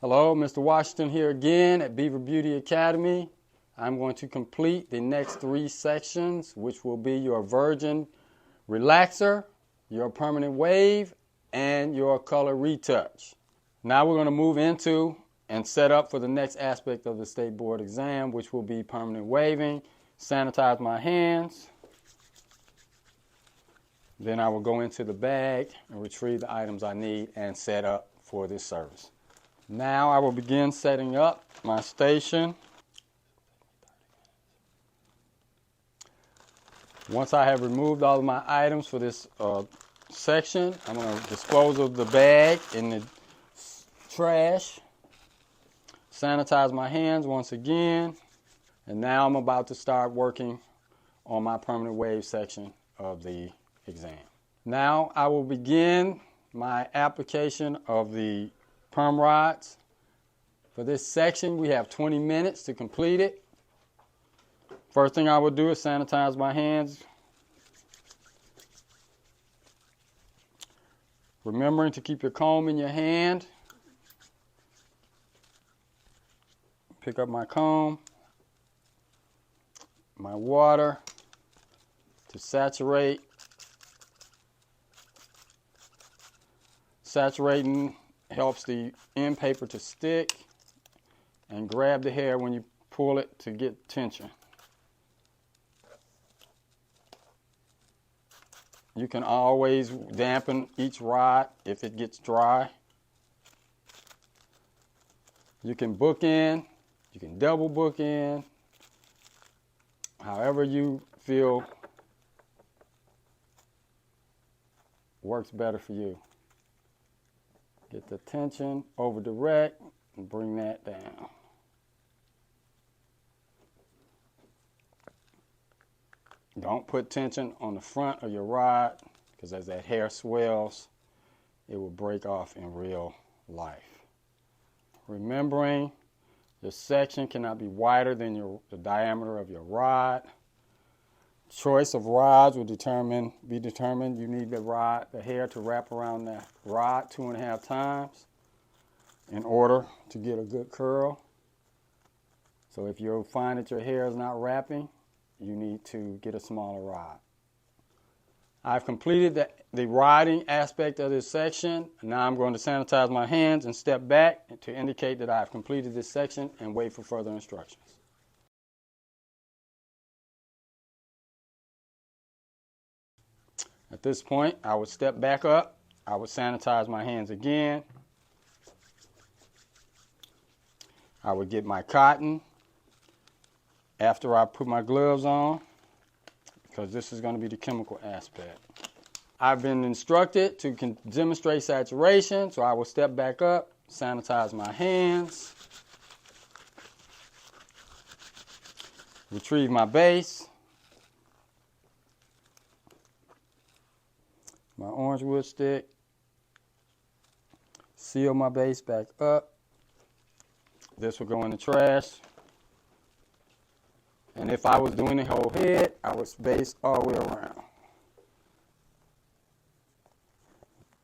Hello, Mr. Washington here again at Beaver Beauty Academy. I'm going to complete the next 3 sections, which will be your virgin relaxer, your permanent wave, and your color retouch. Now we're going to move into and set up for the next aspect of the state board exam, which will be permanent waving. Sanitize my hands. Then I will go into the bag and retrieve the items I need and set up for this service. Now I will begin setting up my station. Once I have removed all of my items for this section, I'm going to dispose of the bag in the trash. Sanitize my hands once again. And now I'm about to start working on my permanent wave section of the exam. Now I will begin my application of the perm rods. For this section, we have 20 minutes to complete it. First thing I will do is sanitize my hands. Remembering to keep your comb in your hand. Pick up my comb, my water to saturate. Saturating helps the end paper to stick and grab the hair when you pull it to get tension. You can always dampen each rod if it gets dry. You can book in, you can double book in, however you feel works better for you. Get the tension over direct and bring that down. Don't put tension on the front of your rod, because as that hair swells, it will break off in real life. Remembering your section cannot be wider than the diameter of your rod. Choice of rods will be determined. You need the hair to wrap around the rod 2.5 times in order to get a good curl. So if you find that your hair is not wrapping, you need to get a smaller rod. I've completed the rodding aspect of this section. Now I'm going to sanitize my hands and step back to indicate that I've completed this section and wait for further instructions. At this point, I would step back up. I would sanitize my hands again. I would get my cotton after I put my gloves on, because this is going to be the chemical aspect. I've been instructed to demonstrate saturation, so I will step back up, sanitize my hands, retrieve my base, my orange wood stick, seal my base back up. This will go in the trash. And if I was doing the whole head, I would base all the way around.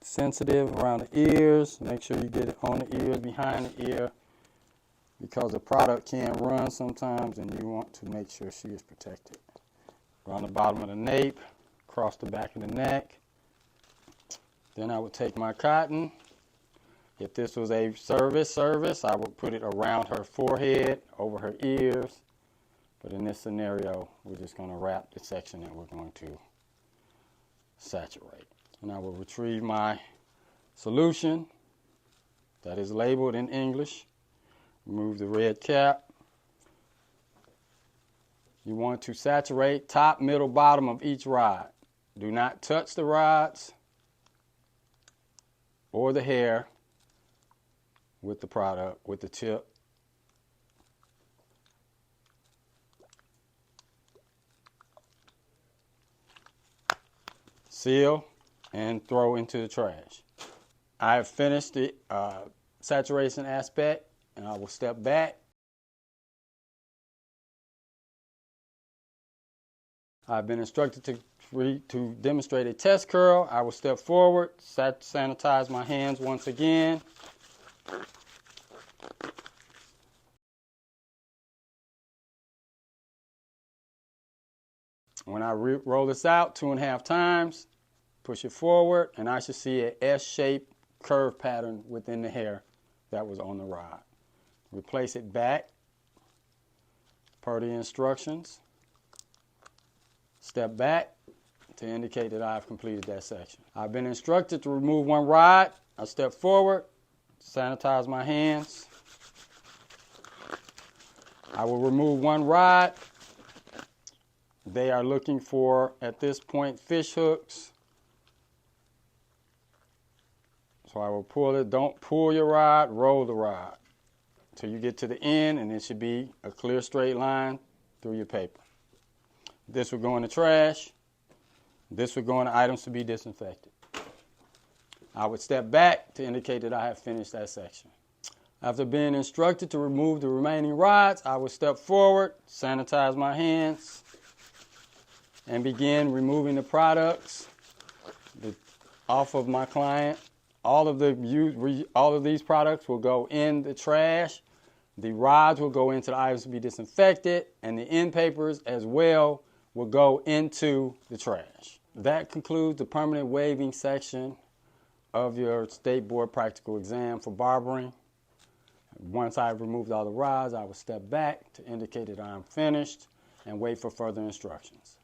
Sensitive around the ears. Make sure you get it on the ears, behind the ear, because the product can run sometimes and you want to make sure she is protected. Around the bottom of the nape, across the back of the neck. Then I would take my cotton. If this was a service, I would put it around her forehead, over her ears. But in this scenario, we're just going to wrap the section that we're going to saturate. And I will retrieve my solution that is labeled in English. Remove the red cap. You want to saturate top, middle, bottom of each rod. Do not touch the rods or the hair with the product, with the tip. Seal and throw into the trash. I have finished the saturation aspect, and I will step back. I've been instructed to demonstrate a test curl. I will step forward, sanitize my hands once again. When I roll this out 2.5 times, push it forward, and I should see an S-shaped curve pattern within the hair that was on the rod. Replace it back per the instructions. Step back to indicate that I've completed that section. I've been instructed to remove one rod. I step forward, sanitize my hands. I will remove one rod. They are looking for, at this point, fish hooks. So I will pull it. Don't pull your rod, roll the rod till you get to the end, and it should be a clear straight line through your paper. This will go in the trash. This will go in the items to be disinfected. I would step back to indicate that I have finished that section. After being instructed to remove the remaining rods, I would step forward, sanitize my hands, and begin removing the products off of my client. All of these products will go in the trash. The rods will go into the items to be disinfected, and the end papers as well will go into the trash. That concludes the permanent waving section of your State Board practical exam for barbering. Once I've removed all the rods, I will step back to indicate that I am finished and wait for further instructions.